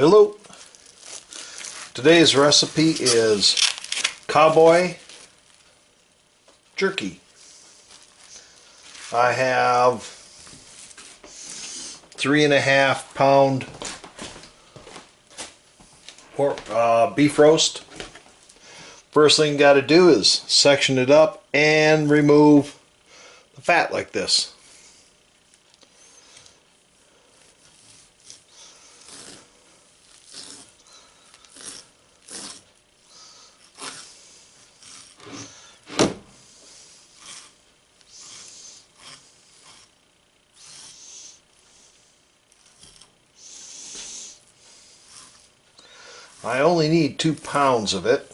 Hello. Today's recipe is Cowboy Jerky. I have 3.5 pound beef roast. First thing you got to do is section it up and remove the fat like this. I only need 2 pounds of it.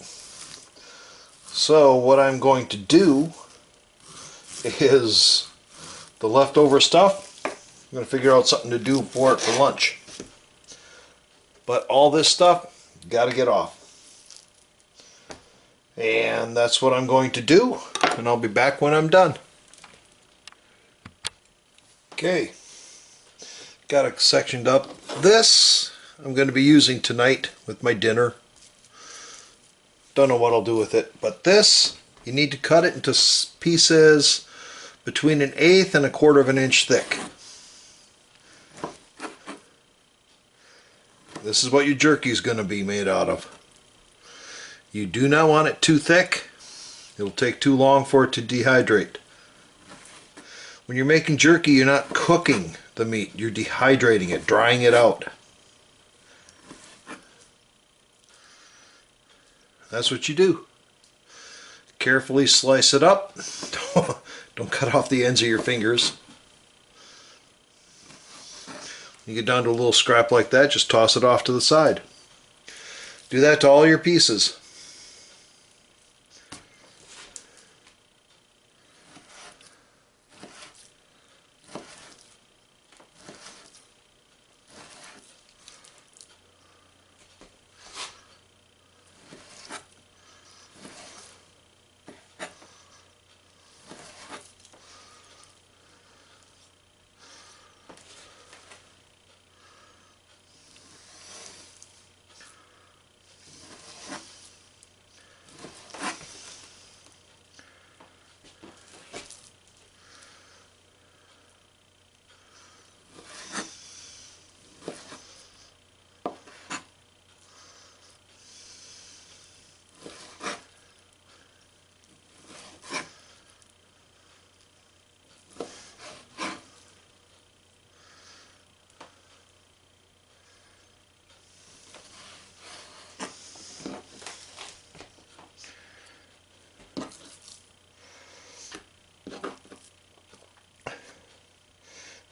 So what I'm going to do is the leftover stuff, I'm going to figure out something to do for it for lunch. But all this stuff, got to get off. And that's what I'm going to do, and I'll be back when I'm done. Okay, got it sectioned up. This I'm going to be using tonight with my dinner. Don't know what I'll do with it, but this, you need to cut it into pieces between 1/8 and 1/4 of an inch thick. This is what your jerky is going to be made out of. You do not want it too thick. It'll take too long for it to dehydrate. When you're making jerky, you're not cooking the meat, you're dehydrating it, drying it out. That's what you do. Carefully slice it up. Don't cut off the ends of your fingers. You get down to a little scrap like that, just toss it off to the side. Do that to all your pieces.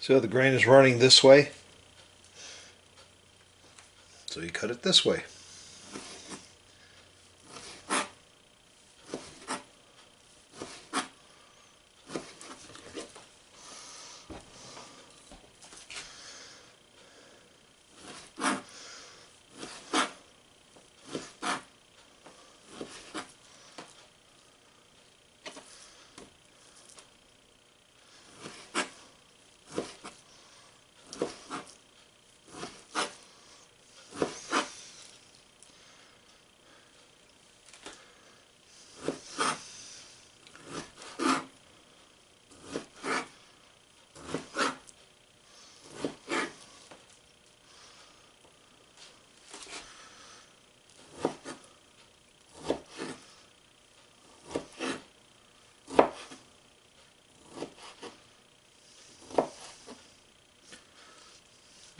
See how the grain is running this way? So you cut it this way.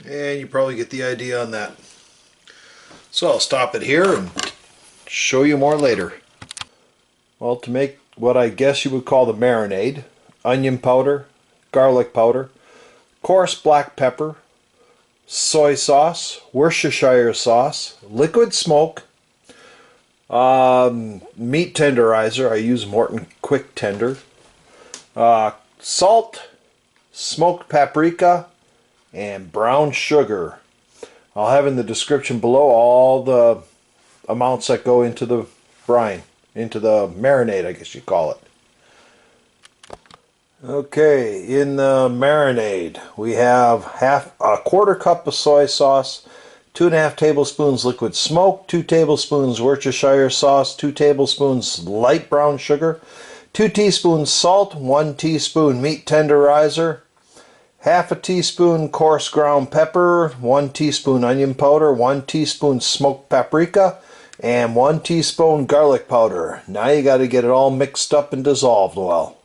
And you probably get the idea on that. So I'll stop it here and show you more later. Well, to make what I guess you would call the marinade, onion powder, garlic powder, coarse black pepper, soy sauce, Worcestershire sauce, liquid smoke, meat tenderizer, I use Morton Quick Tender, salt, smoked paprika, and brown sugar. I'll have in the description below all the amounts that go into the brine, into the marinade, I guess you call it. Okay, in the marinade we have a 1/4 cup of soy sauce, 2.5 tablespoons liquid smoke, 2 tablespoons Worcestershire sauce, 2 tablespoons light brown sugar, 2 teaspoons salt, 1 teaspoon meat tenderizer, half a teaspoon coarse ground pepper, 1 teaspoon onion powder, 1 teaspoon smoked paprika, and 1 teaspoon garlic powder. Now you got to get it all mixed up and dissolved well.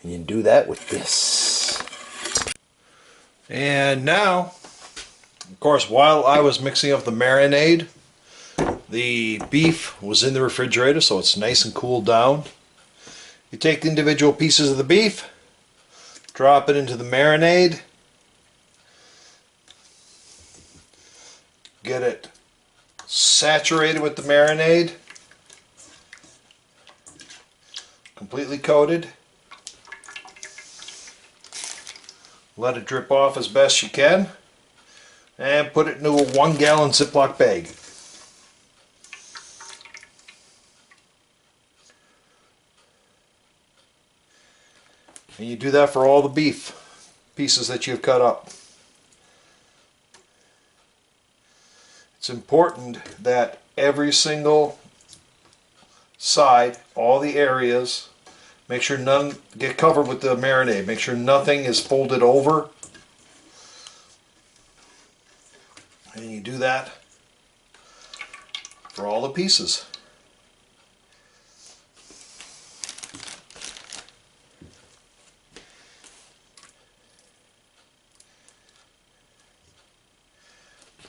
And you do that with this. And now, of course, while I was mixing up the marinade, the beef was in the refrigerator, so it's nice and cooled down. You take the individual pieces of the beef, drop it into the marinade, get it saturated with the marinade, completely coated. Let it drip off as best you can, and put it into a 1-gallon Ziploc bag. And you do that for all the beef pieces that you've cut up. It's important that every single side, all the areas, make sure none get covered with the marinade. Make sure nothing is folded over. And you do that for all the pieces.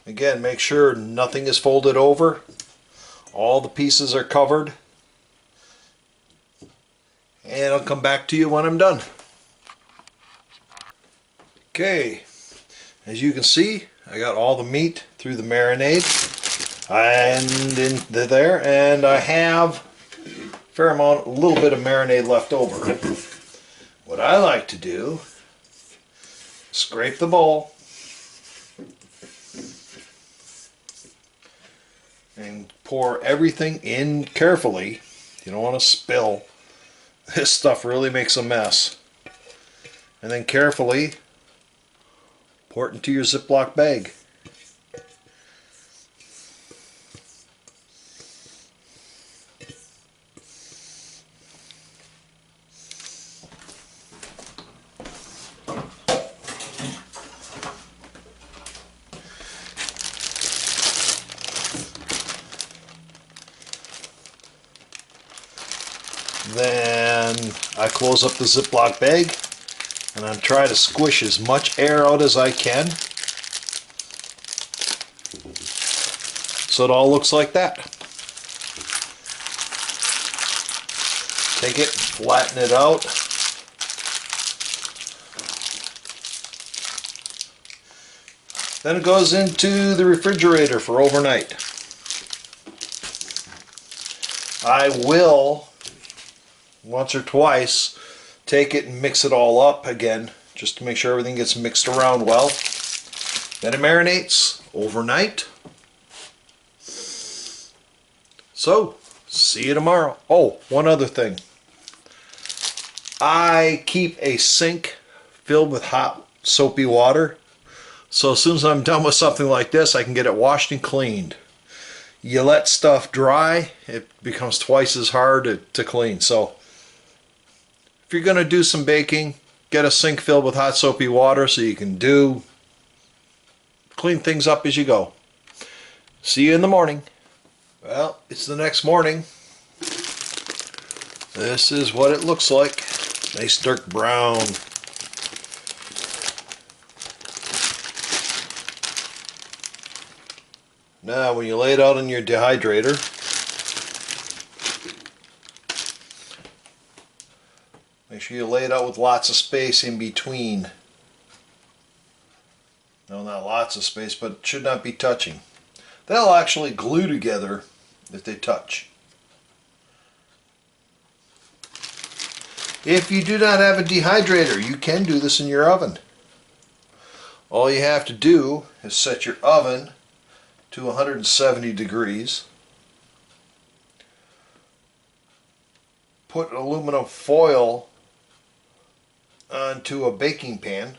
Again, make sure nothing is folded over. All the pieces are covered. And I'll come back to you when I'm done. Okay, as you can see, I got all the meat through the marinade and in there, and I have a fair amount, a little bit of marinade left over. What I like to do, scrape the bowl and pour everything in carefully. You don't want to spill. This stuff really makes a mess. And then carefully pour it into your Ziploc bag. Then I close up the Ziploc bag and I try to squish as much air out as I can so it all looks like that. Take it, flatten it out. Then it goes into the refrigerator for overnight. I will once or twice take it and mix it all up again just to make sure everything gets mixed around well. Then it marinates overnight. So, see you tomorrow. Oh, one other thing. I keep a sink filled with hot soapy water, so as soon as I'm done with something like this, I can get it washed and cleaned. You let stuff dry, it becomes twice as hard to clean. So if you're going to do some baking, get a sink filled with hot soapy water so you can clean things up as you go. See you in the morning. Well, it's the next morning. This is what it looks like. Nice dark brown. Now when you lay it out on your dehydrator, make sure you lay it out with lots of space in between. No, not lots of space, but it should not be touching. They'll actually glue together if they touch. If you do not have a dehydrator, you can do this in your oven. All you have to do is set your oven to 170 degrees. Put aluminum foil onto a baking pan.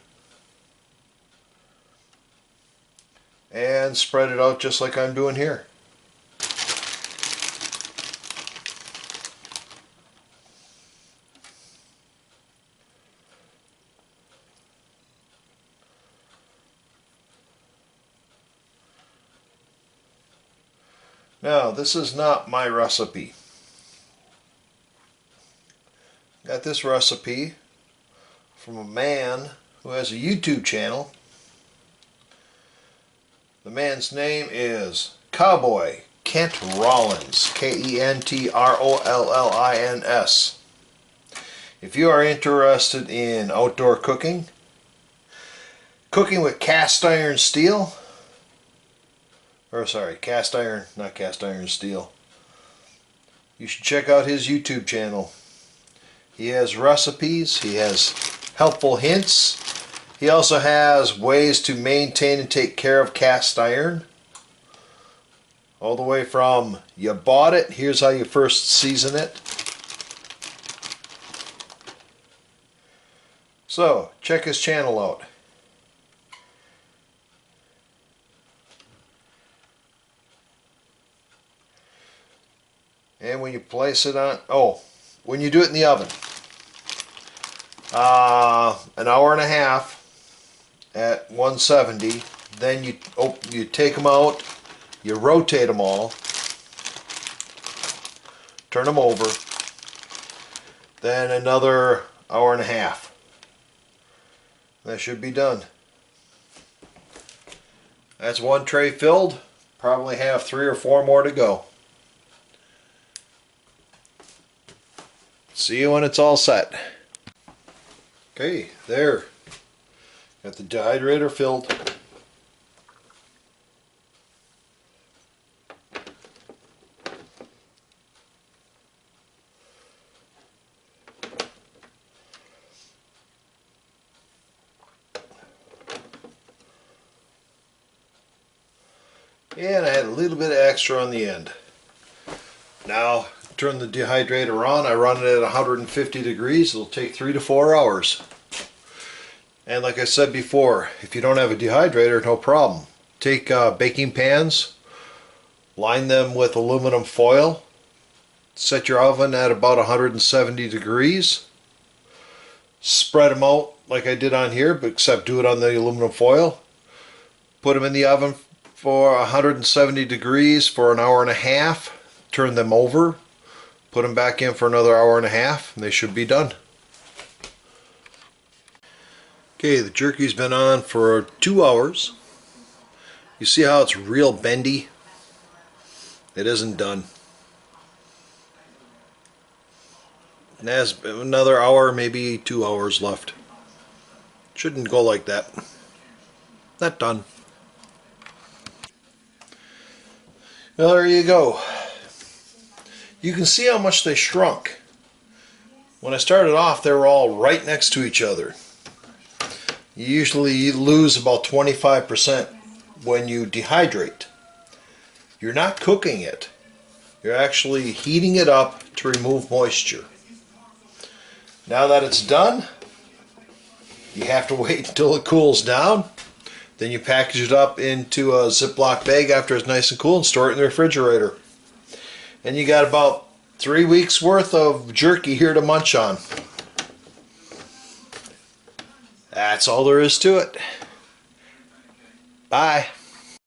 and spread it out just like I'm doing here. Now, this is not my recipe. Got this recipe from a man who has a YouTube channel. The man's name is Cowboy Kent Rollins, Kentrollins. If you are interested in outdoor cooking, cooking with cast iron steel, cast iron, not cast iron steel, you should check out his YouTube channel. He has recipes, he has helpful hints. He also has ways to maintain and take care of cast iron. All the way from you bought it, here's how you first season it. So, check his channel out. And when you place it on, when you do it in the oven, an hour and a half at 170, then you take them out, you rotate them all, turn them over, then another hour and a half. That should be done. That's one tray filled. Probably have 3 or 4 more to go. See you when it's all set. Okay, there. Got the dehydrator filled. And I had a little bit of extra on the end. Now, turn the dehydrator on. I run it at 150 degrees. It'll take 3 to 4 hours. And like I said before, if you don't have a dehydrator, no problem. Take baking pans, line them with aluminum foil, set your oven at about 170 degrees, spread them out like I did on here, but except do it on the aluminum foil. Put them in the oven for 170 degrees for an hour and a half. Turn them over, put them back in for another hour and a half, and they should be done. Okay, the jerky's been on for 2 hours. You see how it's real bendy? It isn't done. It has another hour, maybe 2 hours left. Shouldn't go like that. Not done. Well, there you go. You can see how much they shrunk. When I started off, they were all right next to each other. You usually lose about 25% when you dehydrate. You're not cooking it. You're actually heating it up to remove moisture. Now that it's done, you have to wait until it cools down. Then you package it up into a Ziploc bag after it's nice and cool and store it in the refrigerator. And you got about 3 weeks worth of jerky here to munch on. That's all there is to it. Bye.